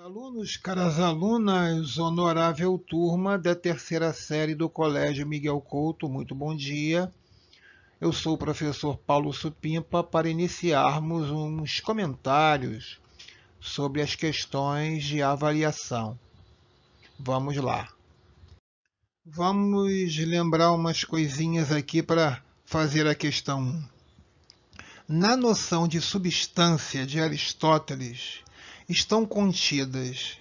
Alunos, caras alunas, honorável turma da terceira série do Colégio Miguel Couto, muito bom dia. Eu sou o professor Paulo Supimpa para iniciarmos uns comentários sobre as questões de avaliação. Vamos lá. Vamos lembrar umas coisinhas aqui para fazer a questão 1. Na noção de substância de Aristóteles, estão contidas,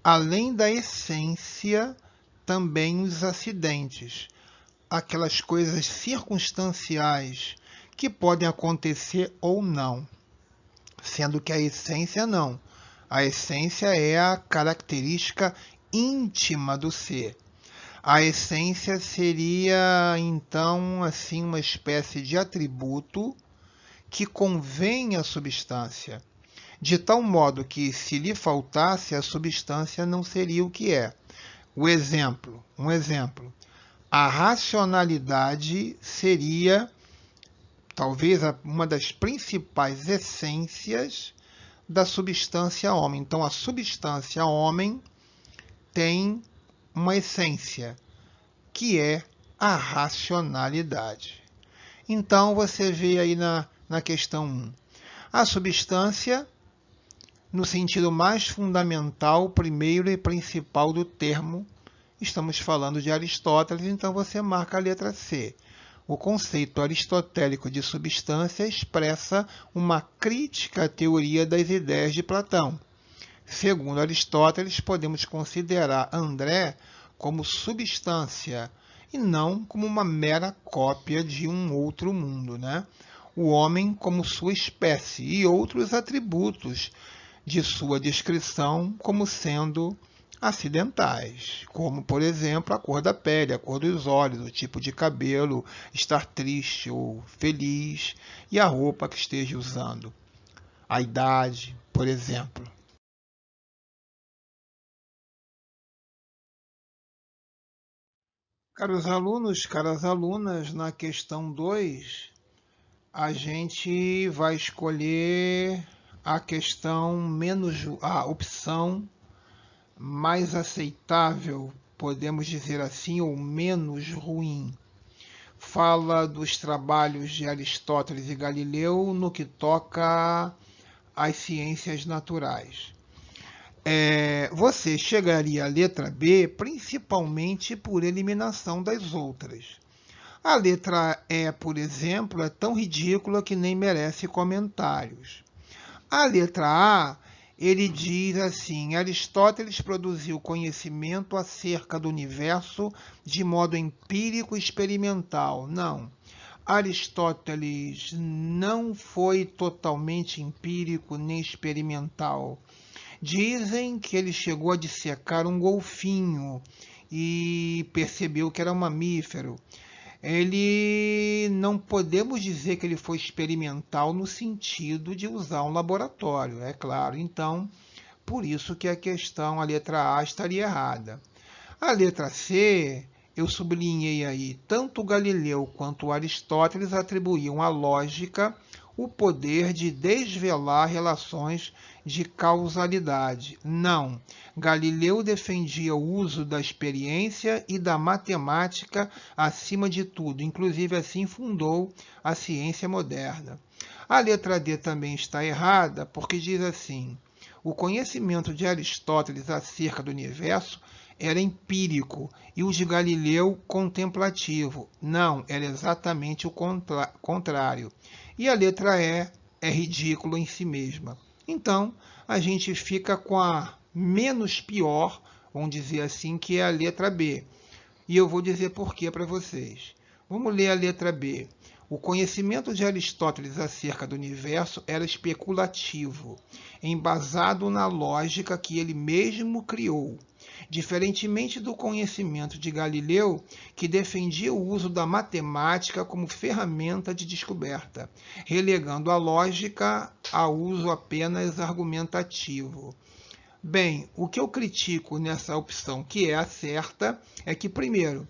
além da essência, também os acidentes, aquelas coisas circunstanciais que podem acontecer ou não, sendo que a essência não. A essência é a característica íntima do ser. A essência seria, então, assim, uma espécie de atributo que convém à substância, de tal modo que, se lhe faltasse, a substância não seria o que é. Um exemplo. A racionalidade seria, talvez, uma das principais essências da substância homem. Então, a substância homem tem uma essência, que é a racionalidade. Então, você vê aí na questão 1. A substância, no sentido mais fundamental, primeiro e principal do termo, estamos falando de Aristóteles, então você marca a letra C. O conceito aristotélico de substância expressa uma crítica à teoria das ideias de Platão. Segundo Aristóteles, podemos considerar André como substância e não como uma mera cópia de um outro mundo, né? O homem como sua espécie e outros atributos de sua descrição como sendo acidentais, como, por exemplo, a cor da pele, a cor dos olhos, o tipo de cabelo, estar triste ou feliz e a roupa que esteja usando, a idade, por exemplo. Caros alunos, caras alunas, na questão 2, a gente vai escolher a questão menos, a opção mais aceitável, podemos dizer assim, ou menos ruim. Fala dos trabalhos de Aristóteles e Galileu no que toca às ciências naturais. Você chegaria à letra B principalmente por eliminação das outras. A letra E, por exemplo, é tão ridícula que nem merece comentários. A letra A, ele diz assim: Aristóteles produziu conhecimento acerca do universo de modo empírico e experimental. Não. Aristóteles não foi totalmente empírico nem experimental. Dizem que ele chegou a dissecar um golfinho e percebeu que era um mamífero. Ele não podemos dizer que ele foi experimental no sentido de usar um laboratório, é claro. Então, por isso que a questão, a letra A, estaria errada. A letra C, eu sublinhei aí, tanto Galileu quanto Aristóteles atribuíam à lógica o poder de desvelar relações de causalidade. Não. Galileu defendia o uso da experiência e da matemática acima de tudo. Inclusive, assim fundou a ciência moderna. A letra D também está errada, porque diz assim: o conhecimento de Aristóteles acerca do universo era empírico e o de Galileu contemplativo. Não, era exatamente o contrário. E a letra E é ridícula em si mesma. Então, a gente fica com a menos pior, vamos dizer assim, que é a letra B. E eu vou dizer por quê para vocês. Vamos ler a letra B. O conhecimento de Aristóteles acerca do universo era especulativo, embasado na lógica que ele mesmo criou, diferentemente do conhecimento de Galileu, que defendia o uso da matemática como ferramenta de descoberta, relegando a lógica a uso apenas argumentativo. Bem, o que eu critico nessa opção, que é a certa, é que, primeiro,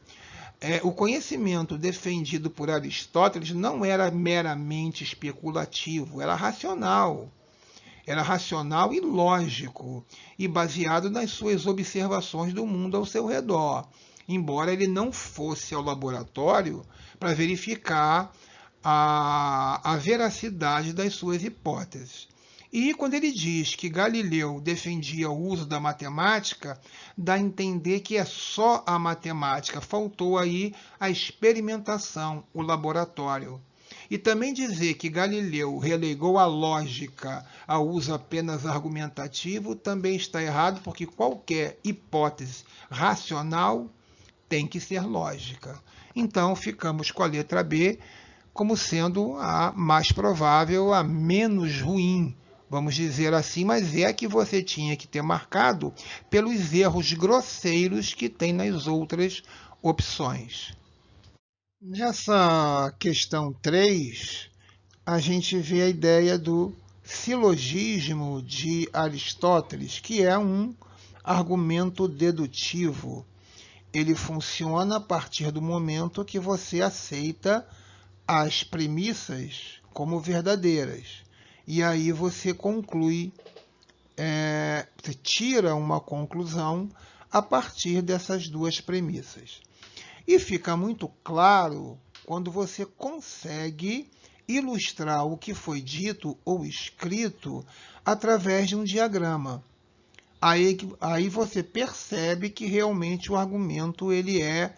o conhecimento defendido por Aristóteles não era meramente especulativo, era racional. Era racional e lógico, e baseado nas suas observações do mundo ao seu redor, embora ele não fosse ao laboratório para verificar a veracidade das suas hipóteses. E quando ele diz que Galileu defendia o uso da matemática, dá a entender que é só a matemática, faltou aí a experimentação, o laboratório. E também dizer que Galileu relegou a lógica ao uso apenas argumentativo também está errado, porque qualquer hipótese racional tem que ser lógica. Então, ficamos com a letra B como sendo a mais provável, a menos ruim, vamos dizer assim, mas é a que você tinha que ter marcado pelos erros grosseiros que tem nas outras opções. Nessa questão 3, a gente vê a ideia do silogismo de Aristóteles, que é um argumento dedutivo. Ele funciona a partir do momento que você aceita as premissas como verdadeiras. E aí você conclui, você tira uma conclusão a partir dessas duas premissas. E fica muito claro quando você consegue ilustrar o que foi dito ou escrito através de um diagrama. Aí você percebe que realmente o argumento ele é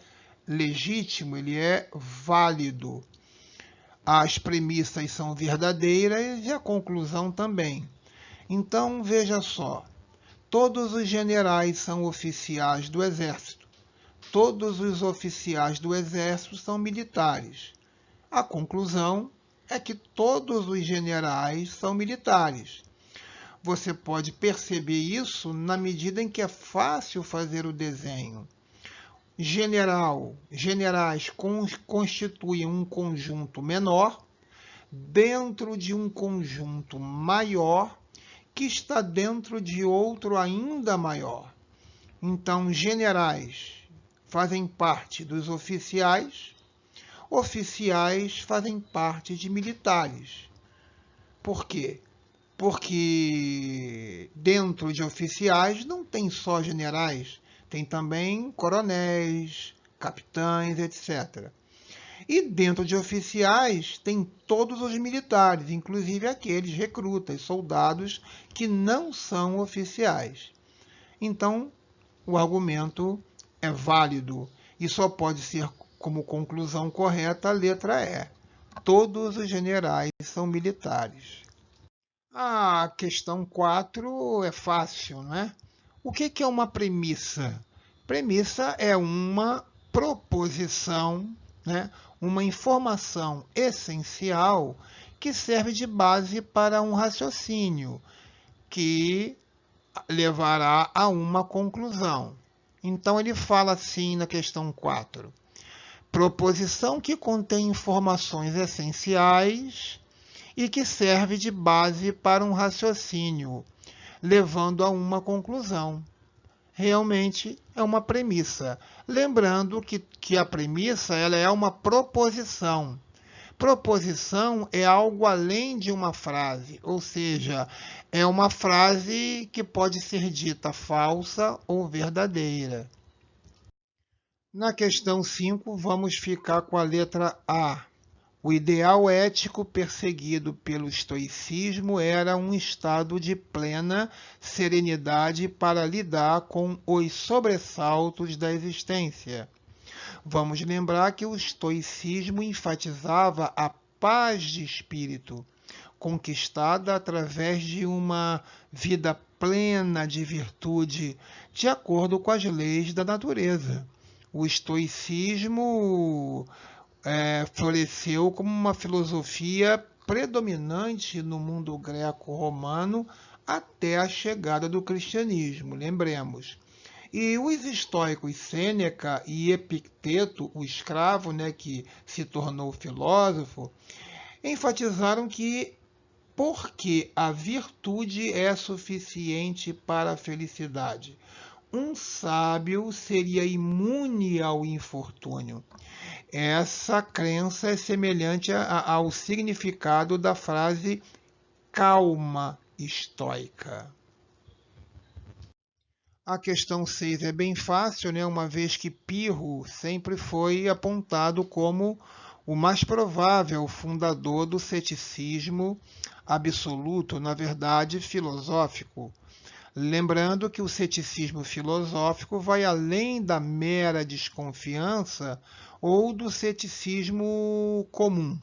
legítimo, ele é válido. As premissas são verdadeiras e a conclusão também. Então, veja só, todos os generais são oficiais do Exército. Todos os oficiais do Exército são militares. A conclusão é que todos os generais são militares. Você pode perceber isso na medida em que é fácil fazer o desenho. Generais constituem um conjunto menor dentro de um conjunto maior que está dentro de outro ainda maior. Então, generais fazem parte dos oficiais, oficiais fazem parte de militares. Por quê? Porque dentro de oficiais não tem só generais, tem também coronéis, capitães, etc. E dentro de oficiais tem todos os militares, inclusive aqueles recrutas, soldados que não são oficiais. Então, o argumento é válido e só pode ser como conclusão correta a letra E. Todos os generais são militares. A questão 4 é fácil, não é? O que é uma premissa? Premissa é uma proposição, né? Uma informação essencial que serve de base para um raciocínio que levará a uma conclusão. Então, ele fala assim na questão 4. Proposição que contém informações essenciais e que serve de base para um raciocínio, levando a uma conclusão. Realmente é uma premissa. Lembrando que a premissa ela é uma proposição. Proposição é algo além de uma frase, ou seja, é uma frase que pode ser dita falsa ou verdadeira. Na questão 5, vamos ficar com a letra A. O ideal ético perseguido pelo estoicismo era um estado de plena serenidade para lidar com os sobressaltos da existência. Vamos lembrar que o estoicismo enfatizava a paz de espírito, conquistada através de uma vida plena de virtude, de acordo com as leis da natureza. O estoicismo floresceu como uma filosofia predominante no mundo greco-romano até a chegada do cristianismo, lembremos. E os estoicos Sêneca e Epicteto, o escravo, que se tornou filósofo, enfatizaram que porque a virtude é suficiente para a felicidade. Um sábio seria imune ao infortúnio. Essa crença é semelhante ao significado da frase calma estoica. A questão 6 é bem fácil, né? Uma vez que Pirro sempre foi apontado como o mais provável fundador do ceticismo absoluto, na verdade, filosófico. Lembrando que o ceticismo filosófico vai além da mera desconfiança ou do ceticismo comum.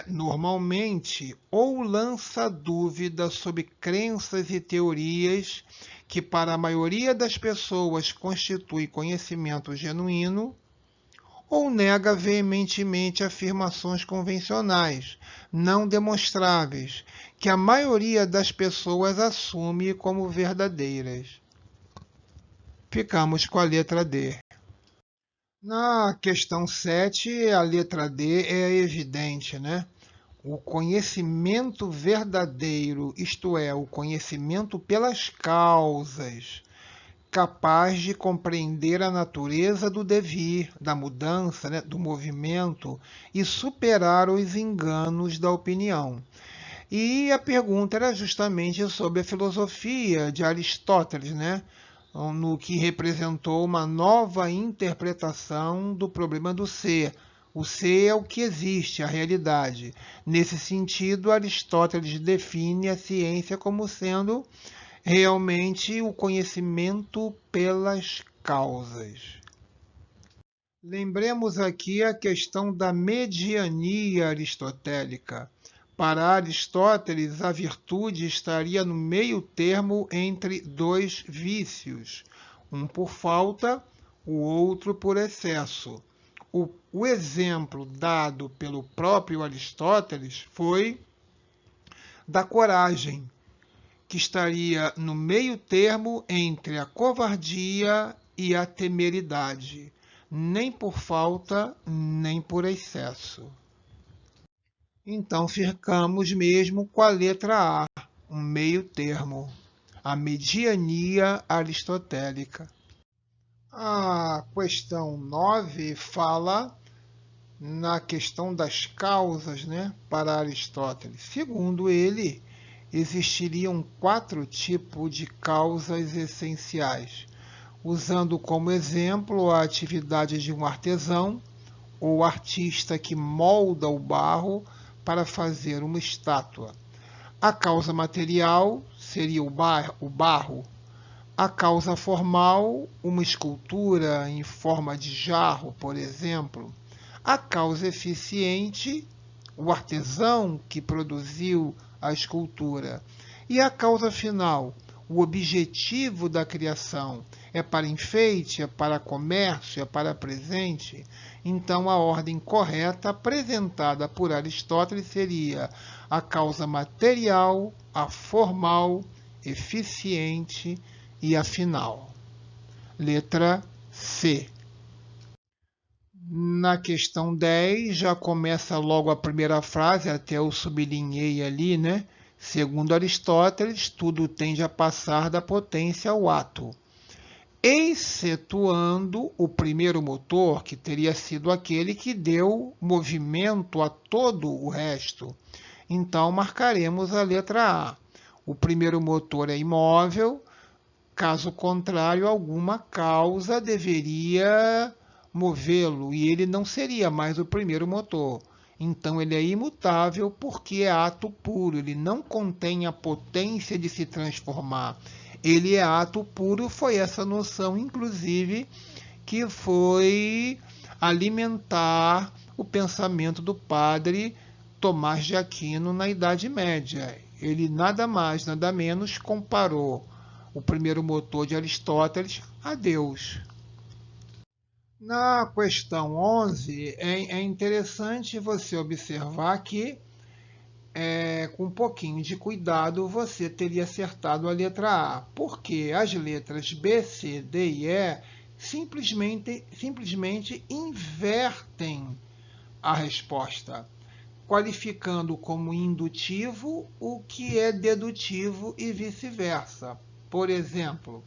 Normalmente, ou lança dúvida sobre crenças e teorias que para a maioria das pessoas constitui conhecimento genuíno, ou nega veementemente afirmações convencionais, não demonstráveis, que a maioria das pessoas assume como verdadeiras. Ficamos com a letra D. Na questão 7, a letra D é evidente, né? O conhecimento verdadeiro, isto é, o conhecimento pelas causas, capaz de compreender a natureza do devir, da mudança, né, do movimento e superar os enganos da opinião. E a pergunta era justamente sobre a filosofia de Aristóteles, né? No que representou uma nova interpretação do problema do ser. O ser é o que existe, a realidade. Nesse sentido, Aristóteles define a ciência como sendo realmente o conhecimento pelas causas. Lembremos aqui a questão da mediania aristotélica. Para Aristóteles, a virtude estaria no meio termo entre dois vícios, um por falta, o outro por excesso. O exemplo dado pelo próprio Aristóteles foi da coragem, que estaria no meio termo entre a covardia e a temeridade, nem por falta, nem por excesso. Então ficamos mesmo com a letra A, um meio termo, a mediania aristotélica. A questão 9 fala na questão das causas, né, para Aristóteles. Segundo ele, existiriam 4 tipos de causas essenciais, usando como exemplo a atividade de um artesão ou artista que molda o barro para fazer uma estátua. A causa material seria o barro. A causa formal, uma escultura em forma de jarro, por exemplo. A causa eficiente, o artesão que produziu a escultura. E a causa final, o objetivo da criação. É para enfeite, é para comércio, é para presente? Então, a ordem correta apresentada por Aristóteles seria a causa material, a formal, eficiente e a final. Letra C. Na questão 10, já começa logo a primeira frase, até eu sublinhei ali, né? Segundo Aristóteles, tudo tende a passar da potência ao ato, excetuando o primeiro motor, que teria sido aquele que deu movimento a todo o resto. Então, marcaremos a letra A. O primeiro motor é imóvel, caso contrário, alguma causa deveria movê-lo e ele não seria mais o primeiro motor. Então, ele é imutável porque é ato puro, ele não contém a potência de se transformar. Ele é ato puro, foi essa noção, inclusive, que foi alimentar o pensamento do padre Tomás de Aquino na Idade Média. Ele nada mais, nada menos comparou o primeiro motor de Aristóteles a Deus. Na questão 11, é interessante você observar que, com um pouquinho de cuidado, você teria acertado a letra A, porque as letras B, C, D e E simplesmente invertem a resposta, qualificando como indutivo o que é dedutivo e vice-versa. Por exemplo,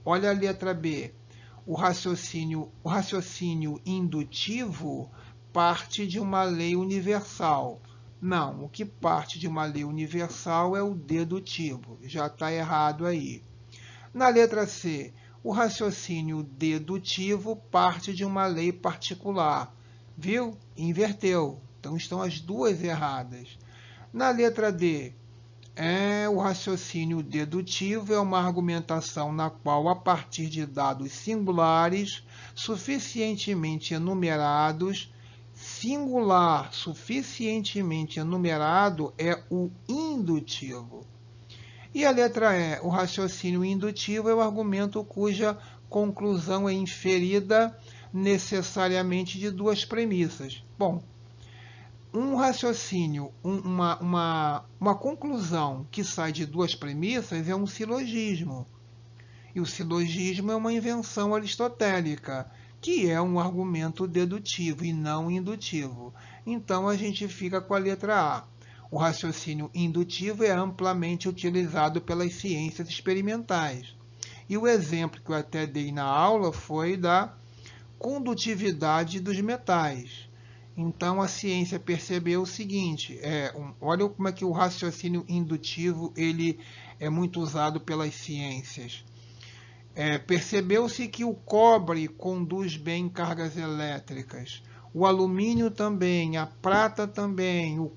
olha a letra B. O raciocínio indutivo parte de uma lei universal. Não, o que parte de uma lei universal é o dedutivo. Já está errado aí. Na letra C, o raciocínio dedutivo parte de uma lei particular. Viu? Inverteu. Então estão as duas erradas. Na letra D, o raciocínio dedutivo é uma argumentação na qual, a partir de dados singulares suficientemente enumerados, singular suficientemente enumerado é o indutivo. E a letra E, o raciocínio indutivo é o argumento cuja conclusão é inferida necessariamente de duas premissas. Bom, um raciocínio, uma conclusão que sai de duas premissas é um silogismo. E o silogismo é uma invenção aristotélica, que é um argumento dedutivo e não indutivo. Então a gente fica com a letra A. O raciocínio indutivo é amplamente utilizado pelas ciências experimentais. E o exemplo que eu até dei na aula foi da condutividade dos metais. Então a ciência percebeu o seguinte, olha como é que o raciocínio indutivo ele é muito usado pelas ciências. Percebeu-se que o cobre conduz bem cargas elétricas, o alumínio também, a prata também, o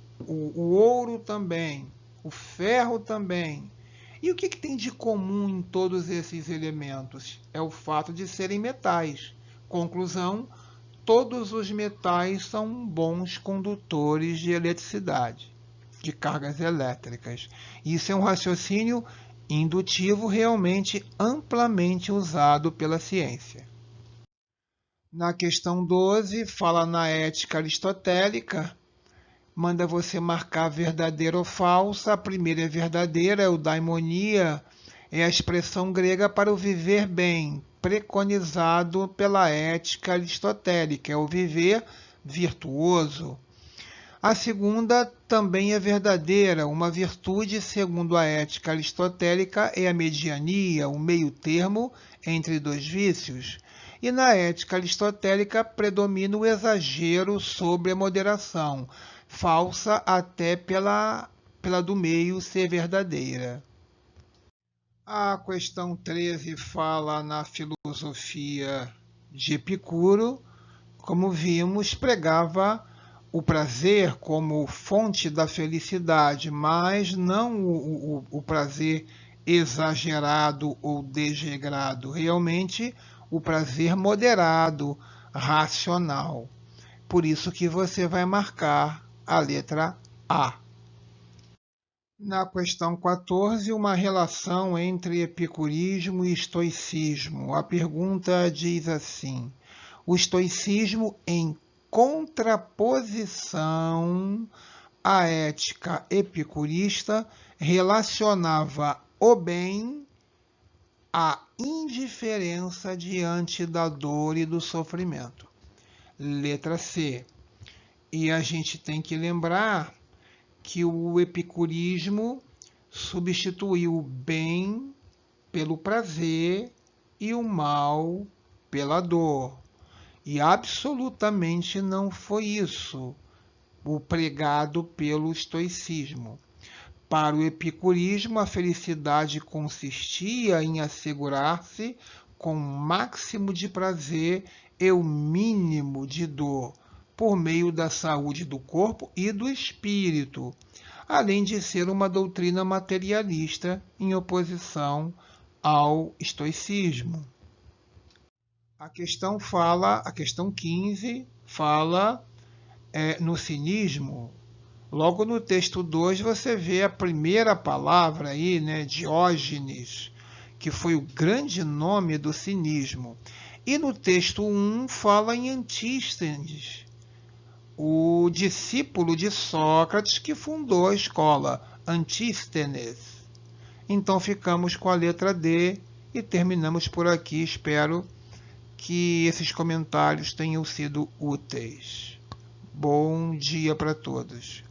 ouro também, o ferro também. E o que tem de comum em todos esses elementos? É o fato de serem metais. Conclusão, todos os metais são bons condutores de eletricidade, de cargas elétricas. Isso é um raciocínio indutivo realmente amplamente usado pela ciência. Na questão 12, fala na ética aristotélica, manda você marcar verdadeira ou falsa. A primeira é verdadeira, o daimonia é a expressão grega para o viver bem, preconizado pela ética aristotélica, é o viver virtuoso. A segunda também é verdadeira. Uma virtude, segundo a ética aristotélica, é a mediania, o meio termo entre dois vícios. E na ética aristotélica predomina o exagero sobre a moderação, falsa até pela do meio ser verdadeira. A questão 13 fala na filosofia de Epicuro. Como vimos, pregava o prazer como fonte da felicidade, mas não o prazer exagerado ou desregrado, realmente o prazer moderado, racional. Por isso que você vai marcar a letra A. Na questão 14, uma relação entre epicurismo e estoicismo. A pergunta diz assim: o estoicismo em contraposição à ética epicurista relacionava o bem à indiferença diante da dor e do sofrimento. Letra C. E a gente tem que lembrar que o epicurismo substituiu o bem pelo prazer e o mal pela dor. E absolutamente não foi isso o pregado pelo estoicismo. Para o epicurismo, a felicidade consistia em assegurar-se com o máximo de prazer e o mínimo de dor, por meio da saúde do corpo e do espírito, além de ser uma doutrina materialista em oposição ao estoicismo. A questão 15 fala no cinismo. Logo no texto 2 você vê a primeira palavra aí, né, Diógenes, que foi o grande nome do cinismo. E no texto 1 fala em Antístenes, o discípulo de Sócrates que fundou a escola, Antístenes. Então ficamos com a letra D e terminamos por aqui. Espero que esses comentários tenham sido úteis. Bom dia para todos.